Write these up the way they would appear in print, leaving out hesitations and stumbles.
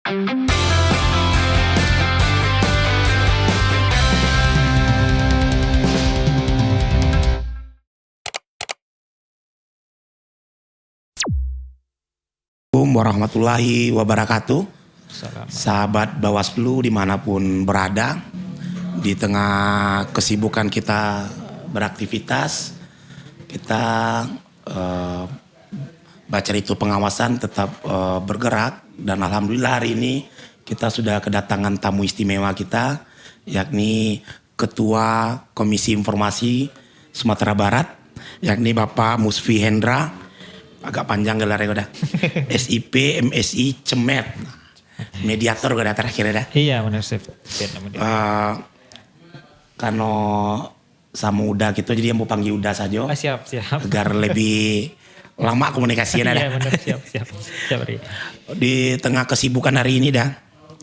Assalamualaikum warahmatullahi wabarakatuh. Salam. Sahabat Bawaslu dimanapun berada, di tengah kesibukan kita beraktivitas, kita baca itu pengawasan tetap bergerak, dan alhamdulillah hari ini kita sudah kedatangan tamu istimewa kita, yakni Ketua Komisi Informasi Sumatera Barat, yakni Bapak Musfi Hendra. Agak panjang gelarnya udah. SIP MSI Cemet, mediator udah terakhir dah. Iya benar Chef. Karena sama Uda gitu, jadi yang mau panggil Uda saja. Siap. Agar lebih lama komunikasinya dah. Iya benar siap. Di tengah kesibukan hari ini dah.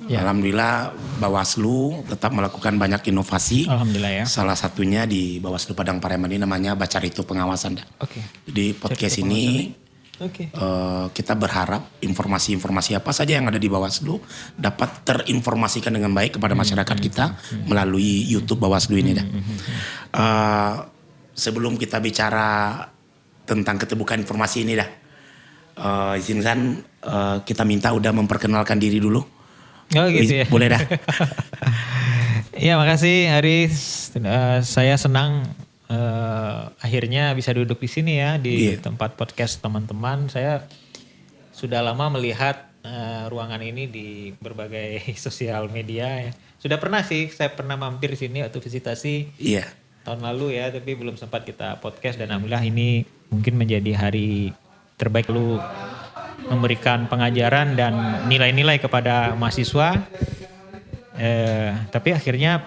Ya. Alhamdulillah Bawaslu tetap melakukan banyak inovasi. Alhamdulillah ya. Salah satunya di Bawaslu Padang Pariaman ini namanya Bacar Itu Pengawasan dah. Oke. Di podcast ini kita berharap informasi-informasi apa saja yang ada di Bawaslu dapat terinformasikan dengan baik kepada masyarakat kita melalui YouTube Bawaslu ini dah. Sebelum kita bicara tentang keterbukaan informasi ini dah, izinkan kita minta udah memperkenalkan diri dulu. Oh gitu ya. Boleh dah. Iya makasih Haris. Saya senang akhirnya bisa duduk di sini ya di tempat podcast teman-teman. Saya sudah lama melihat ruangan ini di berbagai sosial media ya. Sudah pernah sih, saya pernah mampir sini atau visitasi tahun lalu ya, tapi belum sempat kita podcast, dan alhamdulillah ini mungkin menjadi hari terbaik lu memberikan pengajaran dan nilai-nilai kepada mahasiswa. Tapi akhirnya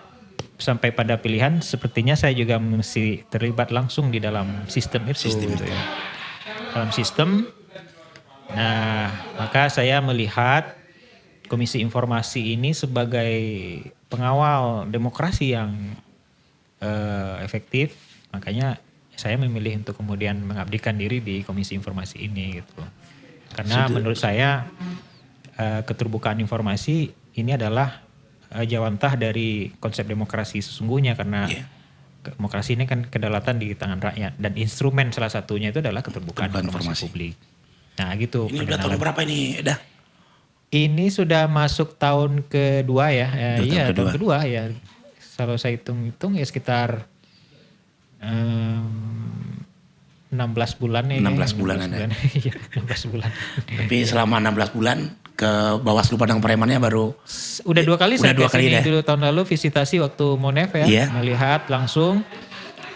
sampai pada pilihan sepertinya saya juga mesti terlibat langsung di dalam sistem itu. Gitu ya. Dalam sistem. Nah, maka saya melihat Komisi Informasi ini sebagai pengawal demokrasi yang efektif. Makanya saya memilih untuk kemudian mengabdikan diri di Komisi Informasi ini gitu. Karena menurut saya keterbukaan informasi ini adalah jawantah dari konsep demokrasi sesungguhnya, karena demokrasi ini kan kedaulatan di tangan rakyat, dan instrumen salah satunya itu adalah keterbukaan informasi publik. Nah gitu. Ini udah tahun berapa ini dah? Ini sudah masuk tahun kedua ya. Tahun kedua ya. Kalau saya hitung-hitung ya sekitar 16 bulan ya. 16 bulan ada. Iya, 16 bulan. Tapi selama 16 bulan ke Bawaslu Padang Pariamannya baru udah 2 kali saya dua kali dulu tahun lalu visitasi waktu Monef ya, melihat langsung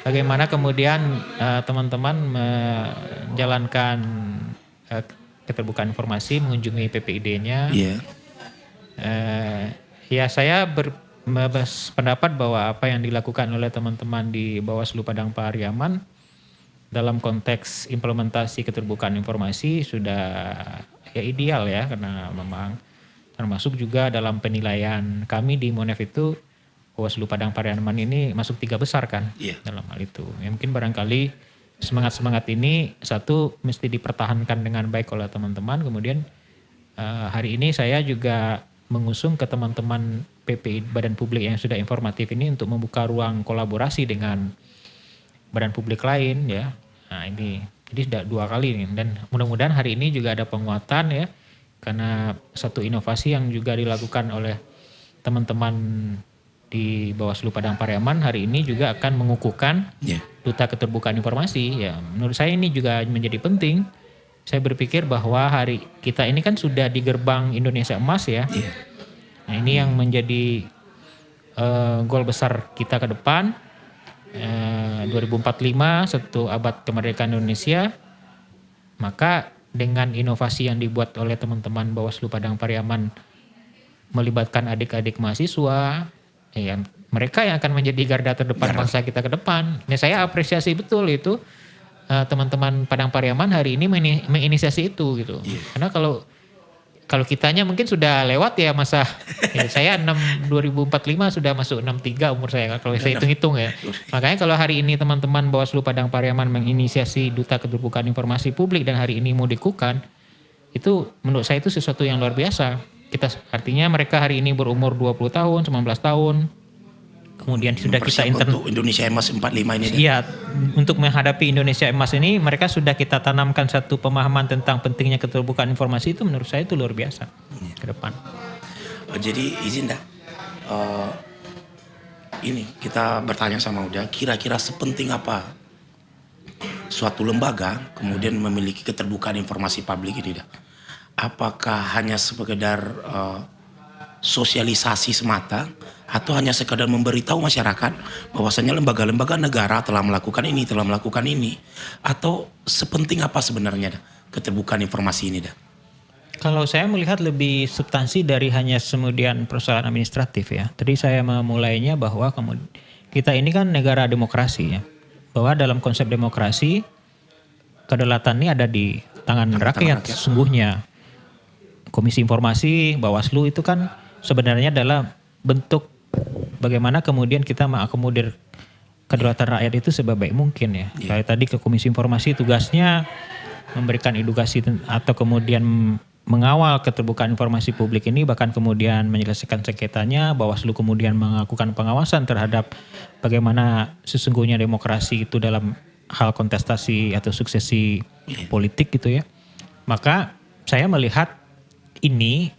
bagaimana kemudian teman-teman menjalankan keterbukaan informasi, mengunjungi PPID-nya. Ya saya berpendapat bahwa apa yang dilakukan oleh teman-teman di Bawaslu Padang Pariaman dalam konteks implementasi keterbukaan informasi sudah ya ideal ya, karena memang termasuk juga dalam penilaian kami di Monef itu Bawaslu Padang Pariaman ini masuk 3 besar kan dalam hal itu. Ya, mungkin barangkali semangat ini satu mesti dipertahankan dengan baik oleh teman-teman. Kemudian hari ini saya juga mengusung ke teman-teman PPI Badan Publik yang sudah informatif ini untuk membuka ruang kolaborasi dengan badan publik lain ya. Nah ini jadi sudah 2 kali nih, dan mudah-mudahan hari ini juga ada penguatan ya, karena satu inovasi yang juga dilakukan oleh teman-teman di Bawaslu Padang Pariaman hari ini juga akan mengukuhkan duta keterbukaan informasi ya. Menurut saya ini juga menjadi penting. Saya berpikir bahwa hari kita ini kan sudah di gerbang Indonesia Emas ya. Nah ini yang menjadi goal besar kita ke depan. 2045 1 abad kemerdekaan Indonesia, maka dengan inovasi yang dibuat oleh teman-teman Bawaslu Padang Pariaman melibatkan adik-adik mahasiswa, ya, mereka yang akan menjadi garda terdepan bangsa kita ke depan. Nah, saya apresiasi betul itu teman-teman Padang Pariaman hari ini menginisiasi itu gitu. Karena kalau kitanya mungkin sudah lewat ya masa ya, saya 2045 sudah masuk 63 umur saya kalau saya hitung-hitung ya. Makanya kalau hari ini teman-teman Bawaslu Padang Pariaman menginisiasi duta keterbukaan informasi publik dan hari ini mau dikukuhkan, itu menurut saya itu sesuatu yang luar biasa. Artinya mereka hari ini berumur 20 tahun, 19 tahun. Kemudian sudah kita untuk Indonesia Emas 45 ini. Iya, untuk menghadapi Indonesia Emas ini mereka sudah kita tanamkan satu pemahaman tentang pentingnya keterbukaan informasi. Itu menurut saya itu luar biasa ke depan. Jadi izin dah. Ini kita bertanya sama Uda, kira-kira sepenting apa suatu lembaga kemudian memiliki keterbukaan informasi publik ini dah? Apakah hanya sekedar sosialisasi semata atau hanya sekadar memberitahu masyarakat bahwasanya lembaga-lembaga negara telah melakukan ini, atau sepenting apa sebenarnya dah keterbukaan informasi ini dah? Kalau saya melihat lebih substansi dari hanya kemudian persoalan administratif ya. Tadi saya memulainya bahwa kita ini kan negara demokrasi ya. Bahwa dalam konsep demokrasi kedaulatan ini ada di tangan rakyat sesungguhnya. Komisi Informasi, Bawaslu itu kan sebenarnya adalah bentuk bagaimana kemudian kita mengakomodir kedaulatan rakyat itu sebaik mungkin ya. Kayak tadi ke Komisi Informasi tugasnya memberikan edukasi atau kemudian mengawal keterbukaan informasi publik ini, bahkan kemudian menyelesaikan sengketanya. Bawaslu kemudian melakukan pengawasan terhadap bagaimana sesungguhnya demokrasi itu dalam hal kontestasi atau suksesi politik gitu ya. Maka saya melihat ini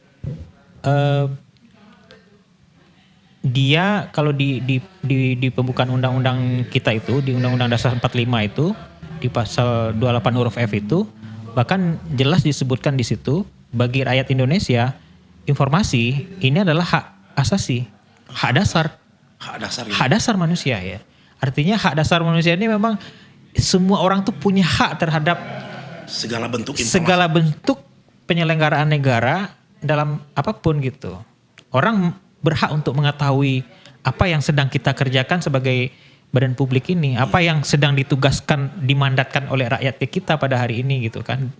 dia kalau di pembukaan undang-undang kita itu, di Undang-Undang Dasar 45 itu, di pasal 28 huruf F itu, bahkan jelas disebutkan di situ, bagi rakyat Indonesia, informasi ini adalah hak asasi, hak dasar. Hak dasar manusia ya. Artinya hak dasar manusia ini memang semua orang tuh punya hak terhadap segala bentuk informasi. Segala bentuk penyelenggaraan negara dalam apapun gitu. Orang berhak untuk mengetahui apa yang sedang kita kerjakan sebagai badan publik ini, apa yang sedang ditugaskan, dimandatkan oleh rakyat ke kita pada hari ini gitu kan.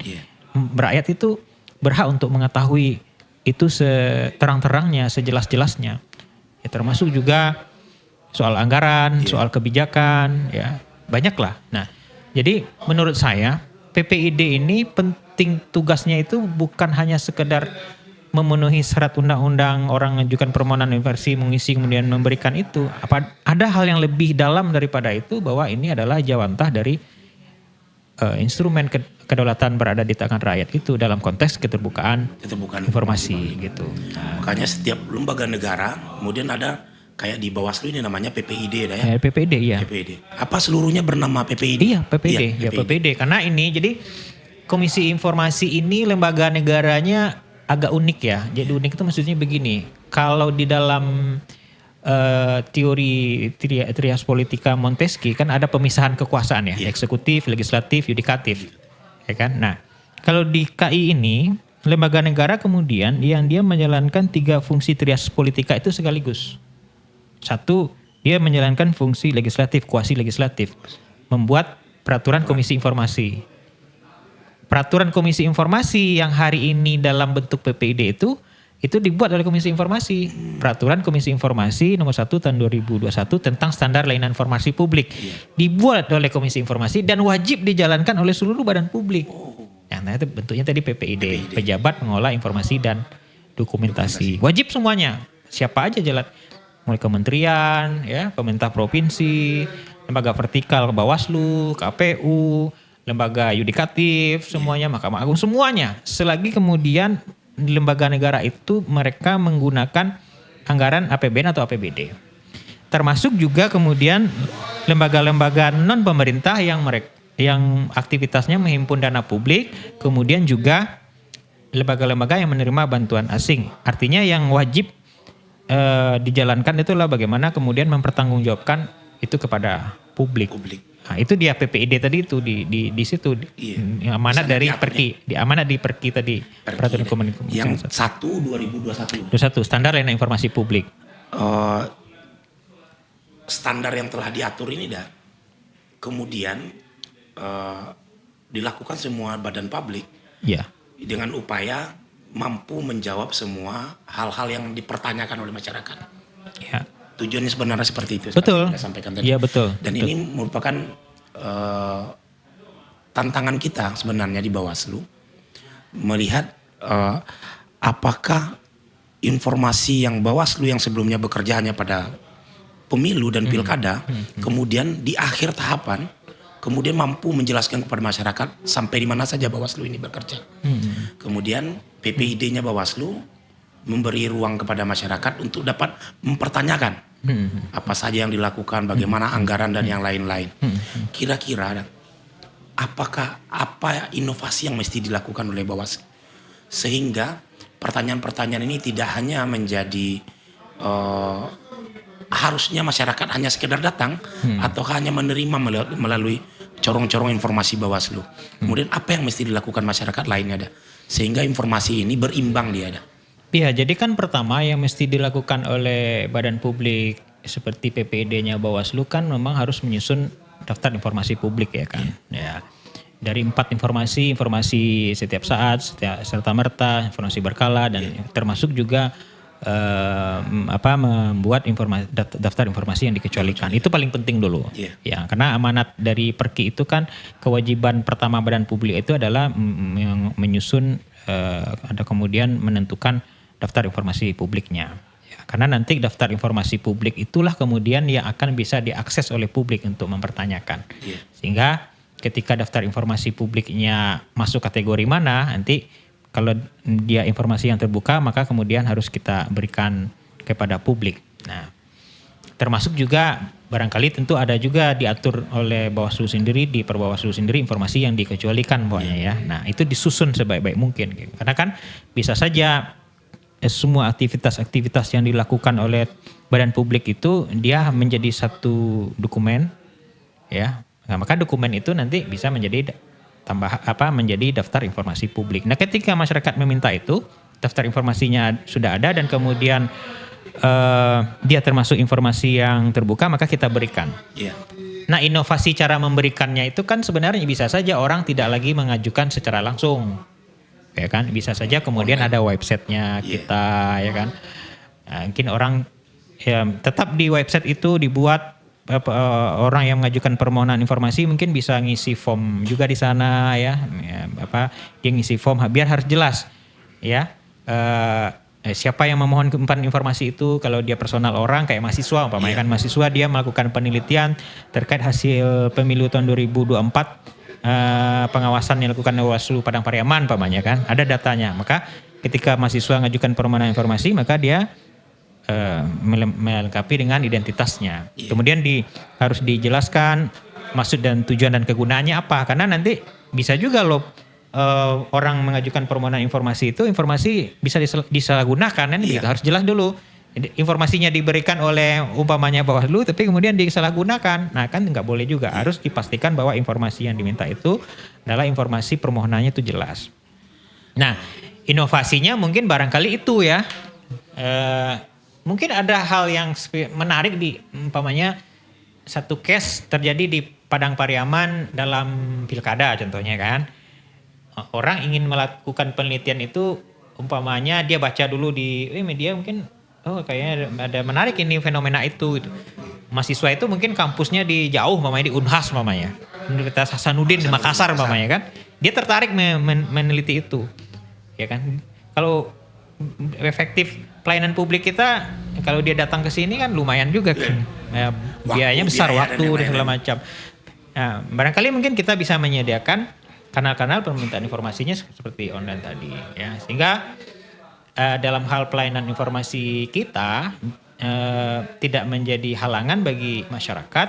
Rakyat itu berhak untuk mengetahui itu seterang-terangnya, sejelas-jelasnya. Ya, termasuk juga soal anggaran, soal kebijakan, ya banyaklah. Nah, jadi menurut saya PPID ini penting tugasnya itu bukan hanya sekedar memenuhi syarat undang-undang, orang mengajukan permohonan diversi, mengisi kemudian memberikan itu. Ada hal yang lebih dalam daripada itu, bahwa ini adalah jawantah dari instrumen kedaulatan berada di tangan rakyat itu dalam konteks keterbukaan informasi gitu. Makanya setiap lembaga negara kemudian ada kayak di Bawaslu ini namanya PPID ya. PPID ya. PPID. Apa seluruhnya bernama PPID? Iya, PPID. Ya, PPID. Karena ini jadi Komisi Informasi ini lembaga negaranya agak unik ya. Jadi unik itu maksudnya begini. Kalau di dalam teori trias politika Montesquieu kan ada pemisahan kekuasaan ya, eksekutif, legislatif, yudikatif, ya kan. Nah, kalau di KI ini lembaga negara kemudian yang dia menjalankan 3 fungsi trias politika itu sekaligus. 1, dia menjalankan fungsi legislatif, kuasi legislatif, membuat peraturan Komisi Informasi. Peraturan Komisi Informasi yang hari ini dalam bentuk PPID itu dibuat oleh Komisi Informasi. Peraturan Komisi Informasi nomor 1 tahun 2021 tentang standar layanan informasi publik. Dibuat oleh Komisi Informasi dan wajib dijalankan oleh seluruh badan publik. Nah, itu bentuknya tadi PPID. Pejabat mengolah informasi dan dokumentasi. Wajib semuanya. Siapa aja jalan. Mulai kementerian, ya, pemerintah provinsi, lembaga vertikal Bawaslu, KPU, lembaga yudikatif, semuanya, Mahkamah Agung, semuanya. Selagi kemudian di lembaga negara itu mereka menggunakan anggaran APBN atau APBD. Termasuk juga kemudian lembaga-lembaga non pemerintah yang aktivitasnya menghimpun dana publik, kemudian juga lembaga-lembaga yang menerima bantuan asing. Artinya yang wajib dijalankan itulah bagaimana kemudian mempertanggungjawabkan itu kepada publik. Nah, itu dia PPID tadi itu di situ amanat dari Perki, di amanat di Perki tadi, peraturan komunikasi yang 1 2021. Standar layanan informasi publik. Standar yang telah diatur ini dah kemudian dilakukan semua badan publik. Ya. Dengan upaya mampu menjawab semua hal-hal yang dipertanyakan oleh masyarakat. Ya. Tujuannya sebenarnya seperti itu. Betul. Kita sampaikan tadi. Iya betul. Dan betul. ini merupakan tantangan kita sebenarnya di Bawaslu melihat apakah informasi yang Bawaslu yang sebelumnya bekerja hanya pada pemilu dan pilkada, kemudian di akhir tahapan, kemudian mampu menjelaskan kepada masyarakat sampai di mana saja Bawaslu ini bekerja. Kemudian PPID-nya Bawaslu memberi ruang kepada masyarakat untuk dapat mempertanyakan apa saja yang dilakukan, bagaimana anggaran dan yang lain-lain. Kira-kira apa inovasi yang mesti dilakukan oleh Bawaslu sehingga pertanyaan-pertanyaan ini tidak hanya menjadi harusnya masyarakat hanya sekedar datang atau hanya menerima melalui corong-corong informasi Bawaslu. Kemudian apa yang mesti dilakukan masyarakat lainnya ada sehingga informasi ini berimbang dia ada. Iya, jadi kan pertama yang mesti dilakukan oleh badan publik seperti PPID-nya Bawaslu kan memang harus menyusun daftar informasi publik ya kan. Ya. Dari 4 informasi setiap saat, serta merta, informasi berkala dan termasuk juga membuat daftar informasi yang dikecualikan. Itu paling penting dulu. Ya, karena amanat dari Perki itu kan kewajiban pertama badan publik itu adalah menyusun ada kemudian menentukan daftar informasi publiknya. Ya, karena nanti daftar informasi publik itulah kemudian yang akan bisa diakses oleh publik untuk mempertanyakan. Sehingga ketika daftar informasi publiknya masuk kategori mana, nanti kalau dia informasi yang terbuka maka kemudian harus kita berikan kepada publik. Nah, termasuk juga barangkali tentu ada juga diatur oleh Bawaslu sendiri, di Perbawaslu sendiri informasi yang dikecualikan pokoknya ya. Nah, itu disusun sebaik-baik mungkin. Karena kan bisa saja semua aktivitas-aktivitas yang dilakukan oleh badan publik itu dia menjadi satu dokumen ya. Nah, maka dokumen itu nanti bisa menjadi menjadi daftar informasi publik. Nah, ketika masyarakat meminta itu, daftar informasinya sudah ada dan kemudian dia termasuk informasi yang terbuka, maka kita berikan. Nah, inovasi cara memberikannya itu kan sebenarnya bisa saja orang tidak lagi mengajukan secara langsung. Ya kan, bisa saja kemudian ada websitenya kita ya kan. Nah, mungkin orang tetap di website itu dibuat orang yang mengajukan permohonan informasi mungkin bisa ngisi form juga di sana ya, dia ngisi form biar harus jelas ya siapa yang memohon informasi itu. Kalau dia personal orang kayak mahasiswa umpamanya kan mahasiswa dia melakukan penelitian terkait hasil pemilu tahun 2024 pengawasan yang dilakukan Bawaslu Padang Pariaman umpamanya kan ada datanya, maka ketika mahasiswa mengajukan permohonan informasi maka dia melengkapi dengan identitasnya. Kemudian harus dijelaskan maksud dan tujuan dan kegunaannya apa. Karena nanti bisa juga loh orang mengajukan permohonan informasi itu informasi bisa disalahgunakan kan harus jelas dulu. Informasinya diberikan oleh umpamanya Bawaslu tapi kemudian disalahgunakan. Nah, kan nggak boleh juga. Harus dipastikan bahwa informasi yang diminta itu adalah informasi permohonannya itu jelas. Nah, inovasinya mungkin barangkali itu ya. Mungkin ada hal yang menarik di umpamanya satu case terjadi di Padang Pariaman dalam pilkada contohnya kan. Orang ingin melakukan penelitian itu umpamanya dia baca dulu di media mungkin kayaknya ada menarik ini fenomena itu gitu. Mahasiswa itu mungkin kampusnya di jauh umpamanya di Unhas umpamanya. Universitas Hasanuddin di Makassar umpamanya kan. Dia tertarik meneliti itu. Ya kan. Kalau efektif pelayanan publik kita kalau dia datang ke sini kan lumayan juga kan. Biayanya besar, waktu dan segala macam. Nah, barangkali mungkin kita bisa menyediakan kanal-kanal permintaan informasinya seperti online tadi ya. Sehingga dalam hal pelayanan informasi kita tidak menjadi halangan bagi masyarakat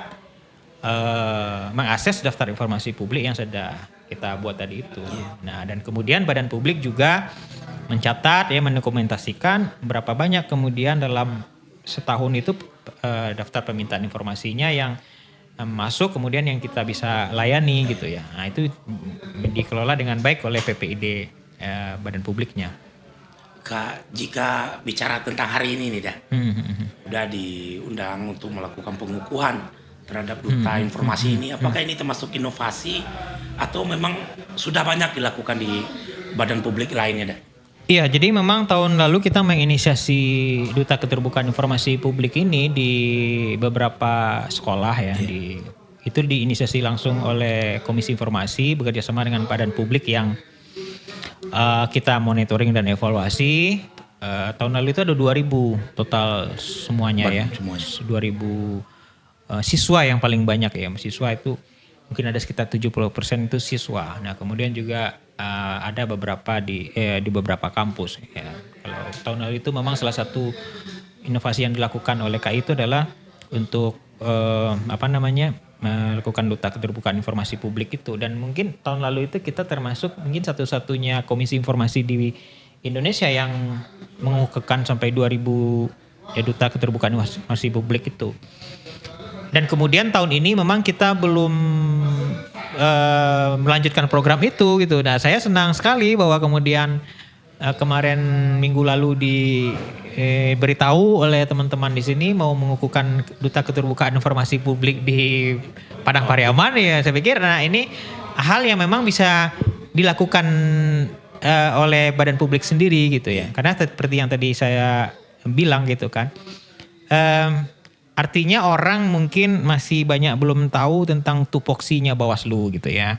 mengakses daftar informasi publik yang sudah kita buat tadi itu. Nah, dan kemudian badan publik juga mencatat ya mendokumentasikan berapa banyak kemudian dalam setahun itu daftar permintaan informasinya yang masuk kemudian yang kita bisa layani gitu ya. Nah, itu dikelola dengan baik oleh PPID badan publiknya. Kak, jika bicara tentang hari ini nih udah diundang untuk melakukan pengukuhan terhadap duta informasi ini, apakah ini termasuk inovasi atau memang sudah banyak dilakukan di badan publik lainnya dah? Iya, jadi memang tahun lalu kita menginisiasi Duta Keterbukaan Informasi Publik ini di beberapa sekolah ya. Itu diinisiasi langsung oleh Komisi Informasi bekerjasama dengan Badan Publik yang kita monitoring dan evaluasi. tahun lalu itu ada 2.000 total semuanya ya. Banyak semuanya. 2.000 siswa yang paling banyak ya. Siswa itu mungkin ada sekitar 70% itu siswa. Nah kemudian juga ada beberapa di beberapa kampus. Ya. Kalau tahun lalu itu memang salah satu inovasi yang dilakukan oleh KAI itu adalah untuk melakukan duta keterbukaan informasi publik itu. Dan mungkin tahun lalu itu kita termasuk mungkin satu-satunya komisi informasi di Indonesia yang mengukuhkan sampai 2.000 ya duta keterbukaan informasi publik itu. Dan kemudian tahun ini memang kita belum melanjutkan program itu gitu. Nah, saya senang sekali bahwa kemudian kemarin minggu lalu diberitahu oleh teman-teman di sini mau mengukuhkan duta keterbukaan informasi publik di Padang Pariaman ya. Saya pikir ini hal yang memang bisa dilakukan oleh badan publik sendiri gitu ya. Karena seperti yang tadi saya bilang gitu kan. Artinya orang mungkin masih banyak belum tahu tentang tupoksinya Bawaslu gitu ya.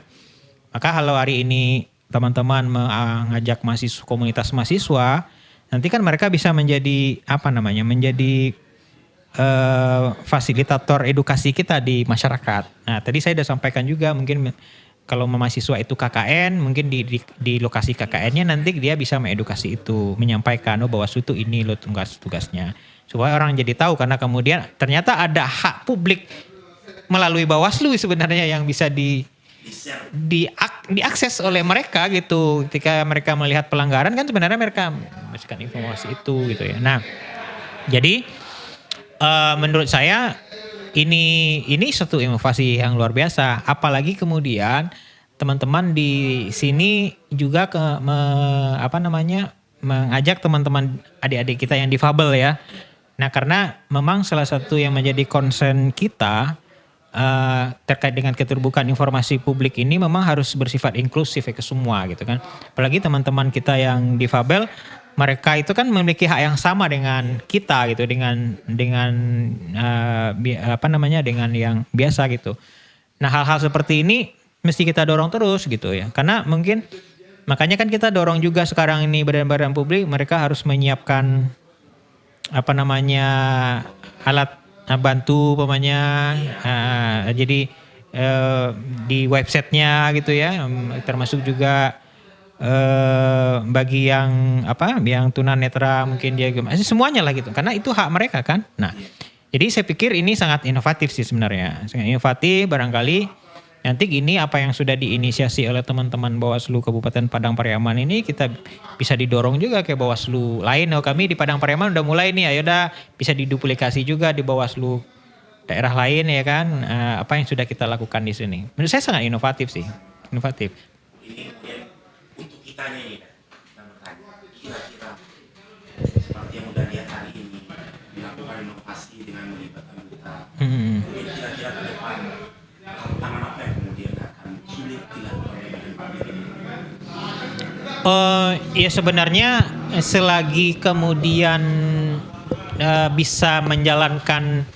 Maka kalau hari ini teman-teman mengajak komunitas mahasiswa, nanti kan mereka bisa menjadi menjadi fasilitator edukasi kita di masyarakat. Nah tadi saya sudah sampaikan juga mungkin kalau mahasiswa itu KKN, mungkin di lokasi KKN-nya nanti dia bisa mengedukasi itu, menyampaikan Bawaslu itu ini loh tugas-tugasnya. Supaya orang jadi tahu karena kemudian ternyata ada hak publik melalui Bawaslu sebenarnya yang bisa diakses oleh mereka gitu. Ketika mereka melihat pelanggaran kan sebenarnya mereka memberikan informasi itu gitu ya. Nah, jadi menurut saya ini satu inovasi yang luar biasa. Apalagi kemudian teman-teman di sini juga mengajak teman-teman adik-adik kita yang difabel ya. Nah karena memang salah satu yang menjadi concern kita terkait dengan keterbukaan informasi publik ini memang harus bersifat inklusif ya ke semua gitu kan. Apalagi teman-teman kita yang difabel, mereka itu kan memiliki hak yang sama dengan kita gitu, dengan yang biasa gitu. Nah hal-hal seperti ini mesti kita dorong terus gitu ya. Karena makanya kan kita dorong juga sekarang ini badan-badan publik mereka harus menyiapkan alat bantu jadi di websitenya gitu ya, termasuk juga bagi yang tunanetra mungkin dia semuanya lah gitu karena itu hak mereka kan. Nah jadi saya pikir ini sangat inovatif sih sebenarnya, sangat inovatif. Barangkali nanti gini apa yang sudah diinisiasi oleh teman-teman Bawaslu Kabupaten Padang Pariaman ini kita bisa didorong juga ke Bawaslu lain. Kami di Padang Pariaman udah mulai nih, ayo dah bisa diduplikasi juga di Bawaslu daerah lain ya kan. Apa yang sudah kita lakukan di sini. Menurut saya sangat inovatif sih, inovatif. Ini untuk kitanya ini kita bertanya, kira-kira seperti yang udah lihat hari ini dilakukan inovasi dengan melibatkan duta. Kemudian kira-kira ke depan tantangan apa yang kemudian akan sulit dilakukan oleh badan publik ini? Ya sebenarnya selagi kemudian bisa menjalankan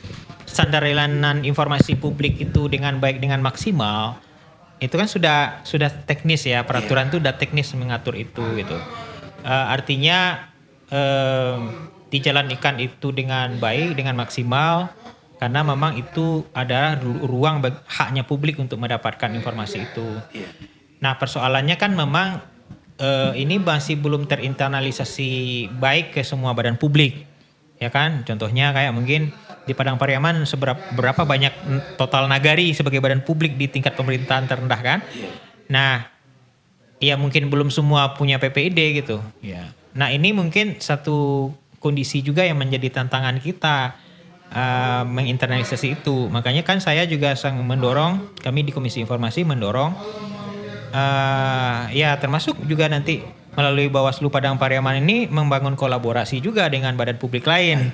standar layanan informasi publik itu dengan baik dengan maksimal, itu kan sudah teknis ya, peraturan itu sudah teknis mengatur itu gitu. Artinya dijalankan itu dengan baik dengan maksimal. Karena memang itu adalah ruang haknya publik untuk mendapatkan informasi itu. Nah persoalannya kan memang ini masih belum terinternalisasi baik ke semua badan publik. Ya kan, contohnya kayak mungkin di Padang Pariaman berapa banyak total nagari sebagai badan publik di tingkat pemerintahan terendah kan. Nah ya mungkin belum semua punya PPID gitu. Ya. Nah ini mungkin satu kondisi juga yang menjadi tantangan kita. Menginternalisasi itu. Makanya kan saya juga mendorong, kami di Komisi Informasi mendorong ya termasuk juga nanti melalui Bawaslu Padang Pariaman ini membangun kolaborasi juga dengan badan publik lain.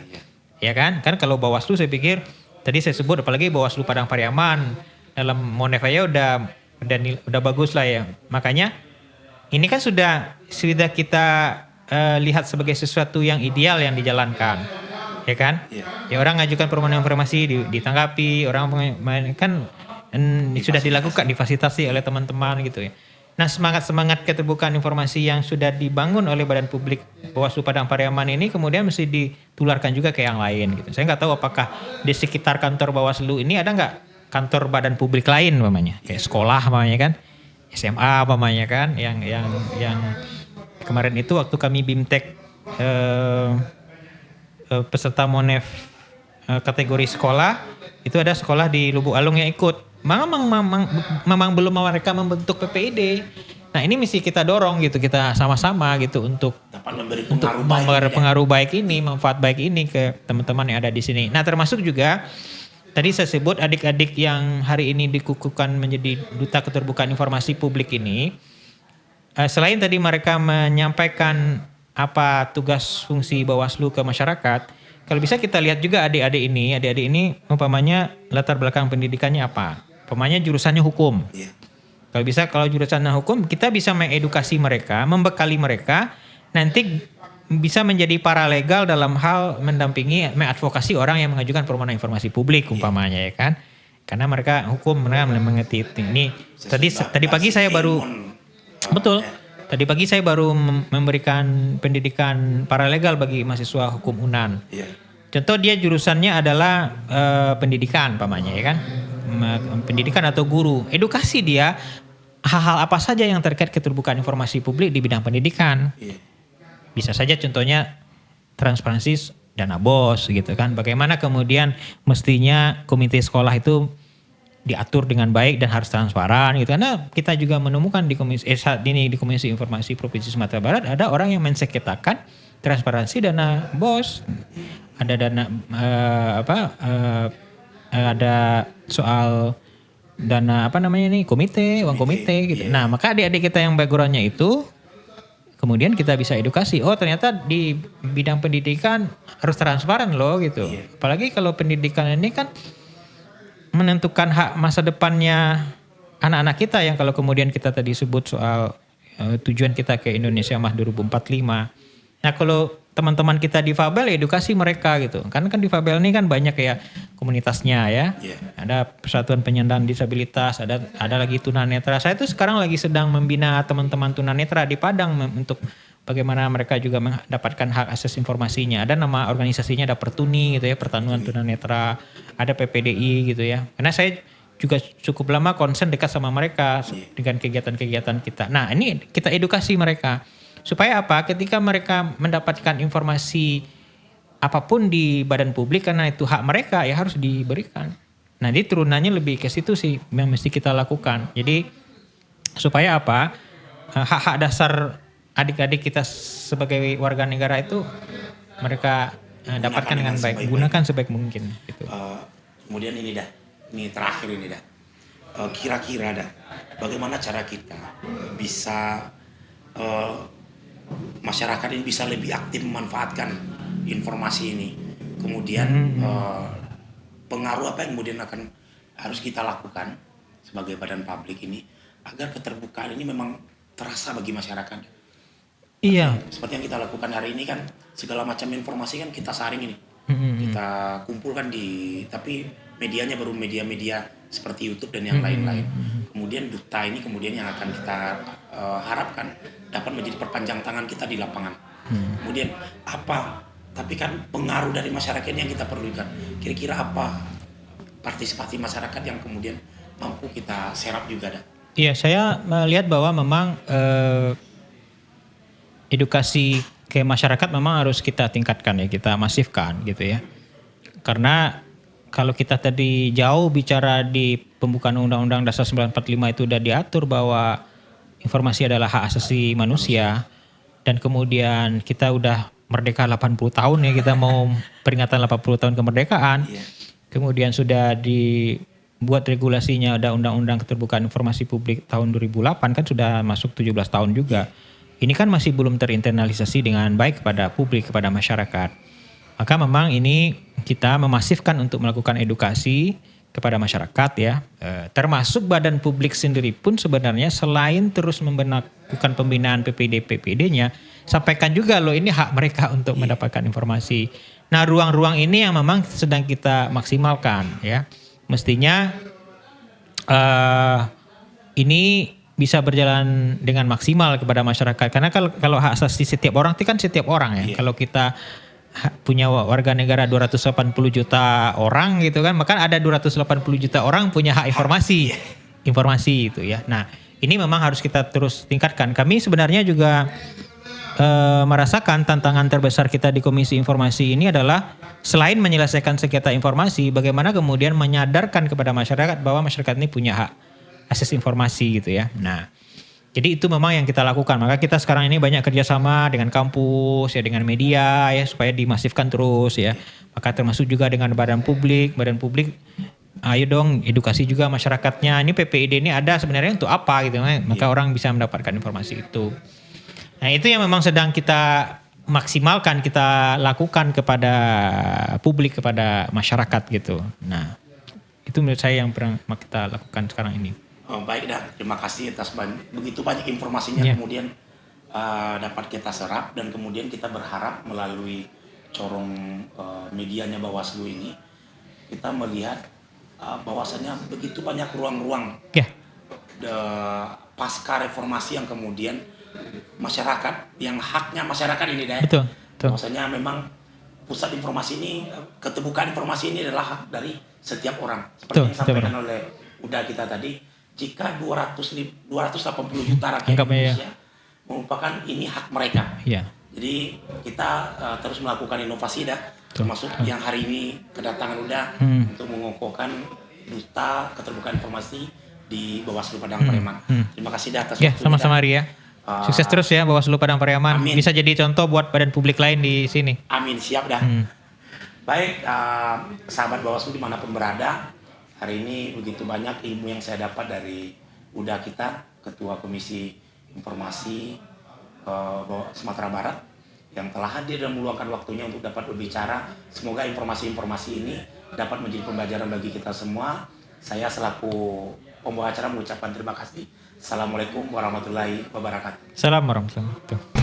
Ya kan? Kan kalau Bawaslu saya pikir tadi saya sebut apalagi Bawaslu Padang Pariaman dalam Monefaya udah bagus lah ya. Makanya ini kan sudah kita lihat sebagai sesuatu yang ideal yang dijalankan. Ya kan? Ya orang ngajukan permohonan informasi ditanggapi, orang kan sudah dilakukan, difasilitasi oleh teman-teman gitu ya. Nah, semangat keterbukaan informasi yang sudah dibangun oleh Badan Publik Bawaslu Padang Pariaman ini kemudian mesti ditularkan juga ke yang lain gitu. Saya nggak tahu apakah di sekitar kantor Bawaslu ini ada nggak kantor badan publik lain umpamanya, kayak sekolah umpamanya kan, SMA umpamanya kan, yang kemarin itu waktu kami BIMTEK peserta Monef kategori sekolah itu ada sekolah di Lubuk Alung yang ikut. Memang belum mereka membentuk PPID. Nah ini mesti kita dorong gitu, kita sama-sama gitu untuk dapat memberi pengaruh baik ini, manfaat baik ini ke teman-teman yang ada di sini. Nah termasuk juga tadi saya sebut adik-adik yang hari ini dikukuhkan menjadi duta keterbukaan informasi publik ini, selain tadi mereka menyampaikan apa tugas fungsi Bawaslu ke masyarakat, kalau bisa kita lihat juga adik-adik ini umpamanya latar belakang pendidikannya apa. Umpamanya jurusannya hukum. Iya. Kalau jurusannya hukum, kita bisa mengedukasi mereka, membekali mereka, nanti bisa menjadi paralegal dalam hal mendampingi, mengadvokasi orang yang mengajukan permohonan informasi publik umpamanya ya kan. Karena mereka hukum, mereka mengerti ini. Tadi pagi saya baru betul. Tadi pagi saya baru memberikan pendidikan paralegal bagi mahasiswa hukum UNAN. Iya. Contoh dia jurusannya adalah pendidikan umpamanya ya kan. Pendidikan atau guru. Edukasi dia hal-hal apa saja yang terkait keterbukaan informasi publik di bidang pendidikan. Iya. Bisa saja contohnya transparansi dana BOS gitu kan. Bagaimana kemudian mestinya komite sekolah itu diatur dengan baik dan harus transparan gitu. Karena kita juga menemukan di saat ini di Komisi Informasi Provinsi Sumatera Barat ada orang yang mensengketakan transparansi dana BOS. Ada dana ada soal dana komite, uang komite gitu. Nah, maka adik-adik kita yang backgroundnya itu kemudian kita bisa edukasi. Oh, ternyata di bidang pendidikan harus transparan loh gitu. Apalagi kalau pendidikan ini kan menentukan hak masa depannya anak-anak kita yang kalau kemudian kita tadi sebut soal tujuan kita ke Indonesia Mah 2045. Nah, kalau teman-teman kita difabel ya edukasi mereka gitu. Karena kan difabel ini kan banyak ya komunitasnya ya. Ada Persatuan Penyandang Disabilitas, ada lagi tunanetra. Saya tuh sekarang lagi sedang membina teman-teman tunanetra di Padang untuk bagaimana mereka juga mendapatkan hak akses informasinya. Ada nama organisasinya, ada Pertuni gitu ya, Pertanuan Tunanetra, ada PPDI gitu ya. Karena saya juga cukup lama konsen dekat sama mereka dengan kegiatan-kegiatan kita. Nah, ini kita edukasi mereka. Supaya apa? Ketika mereka mendapatkan informasi apapun di badan publik karena itu hak mereka ya harus diberikan. Nah, jadi turunannya lebih ke situ sih yang mesti kita lakukan. Jadi supaya apa? Hak-hak dasar adik-adik kita sebagai warga negara itu mereka dapatkan dengan baik, gunakan sebaik mungkin gitu. Kemudian ini terakhir ini kira-kira bagaimana cara kita bisa masyarakat ini bisa lebih aktif memanfaatkan informasi ini. Kemudian pengaruh apa yang kemudian harus kita lakukan sebagai badan publik ini agar keterbukaan ini memang terasa bagi masyarakat. Iya. Seperti yang kita lakukan hari ini kan segala macam informasi kan kita saring ini. Kita kumpulkan tapi medianya baru media-media seperti YouTube dan yang lain-lain. Kemudian duta ini kemudian yang akan kita harapkan dapat menjadi perpanjang tangan kita di lapangan. Kemudian tapi kan pengaruh dari masyarakat yang kita perlukan. Kira-kira apa partisipasi masyarakat yang kemudian mampu kita serap juga Iya, saya melihat bahwa memang edukasi ke masyarakat memang harus kita tingkatkan ya, kita masifkan gitu ya. Karena kalau kita tadi jauh bicara di pembukaan Undang-Undang Dasar 1945 itu sudah diatur bahwa informasi adalah hak asasi manusia dan kemudian kita udah merdeka 80 tahun ya, kita mau peringatan 80 tahun kemerdekaan. Kemudian sudah dibuat regulasinya, ada Undang-Undang Keterbukaan Informasi Publik tahun 2008 kan sudah masuk 17 tahun juga. Ini kan masih belum terinternalisasi dengan baik kepada publik, kepada masyarakat. Maka memang ini kita memasifkan untuk melakukan edukasi kepada masyarakat ya. Termasuk badan publik sendiri pun sebenarnya selain terus melakukan pembinaan PPD-PPD-nya, sampaikan juga loh ini hak mereka untuk mendapatkan informasi. Nah, ruang-ruang ini yang memang sedang kita maksimalkan ya. Mestinya ini bisa berjalan dengan maksimal kepada masyarakat. Karena kalau hak asasi setiap orang itu kan setiap orang ya. Iya. Kalau kita punya warga negara 280 juta orang gitu kan, maka ada 280 juta orang punya hak informasi. Informasi itu ya. Nah, ini memang harus kita terus tingkatkan. Kami sebenarnya juga merasakan tantangan terbesar kita di Komisi Informasi ini adalah selain menyelesaikan sengketa informasi, bagaimana kemudian menyadarkan kepada masyarakat bahwa masyarakat ini punya hak akses informasi gitu ya. Nah, jadi itu memang yang kita lakukan. Maka kita sekarang ini banyak kerjasama dengan kampus ya, dengan media ya, supaya dimasifkan terus ya. Maka termasuk juga dengan badan publik, ayo dong edukasi juga masyarakatnya. Ini PPID ini ada sebenarnya untuk apa gitu, maka orang bisa mendapatkan informasi itu. Nah itu yang memang sedang kita maksimalkan, kita lakukan kepada publik, kepada masyarakat gitu. Nah itu menurut saya yang pernah kita lakukan sekarang ini. Oh, baik dah, terima kasih atas begitu banyak informasinya kemudian dapat kita serap, dan kemudian kita berharap melalui corong medianya Bawaslu ini kita melihat bahwasannya begitu banyak ruang-ruang pasca reformasi yang kemudian masyarakat, yang haknya masyarakat ini dah. Betul. Bahwasanya memang pusat informasi ini, keterbukaan informasi ini adalah hak dari setiap orang. Seperti yang disampaikan oleh Uda kita tadi, jika 280 juta rakyat Indonesia merupakan ini hak mereka. Iya. Jadi kita terus melakukan inovasi dah, termasuk yang hari ini kedatangan Uda untuk mengokohkan duta keterbukaan informasi di Bawaslu Padang Pariaman. Terima kasih dah atas waktunya. Sama-sama Ria. Sukses terus ya Bawaslu Padang Pariaman. Amin. Bisa jadi contoh buat badan publik lain di sini. Amin, siap dah. Baik, sahabat Bawaslu dimanapun berada, hari ini begitu banyak ilmu yang saya dapat dari Uda kita, Ketua Komisi Informasi Sumatera Barat, yang telah hadir dan meluangkan waktunya untuk dapat berbicara. Semoga informasi-informasi ini dapat menjadi pembelajaran bagi kita semua. Saya selaku pembawa acara mengucapkan terima kasih. Assalamualaikum warahmatullahi wabarakatuh. Salam warahmatullahi wabarakatuh.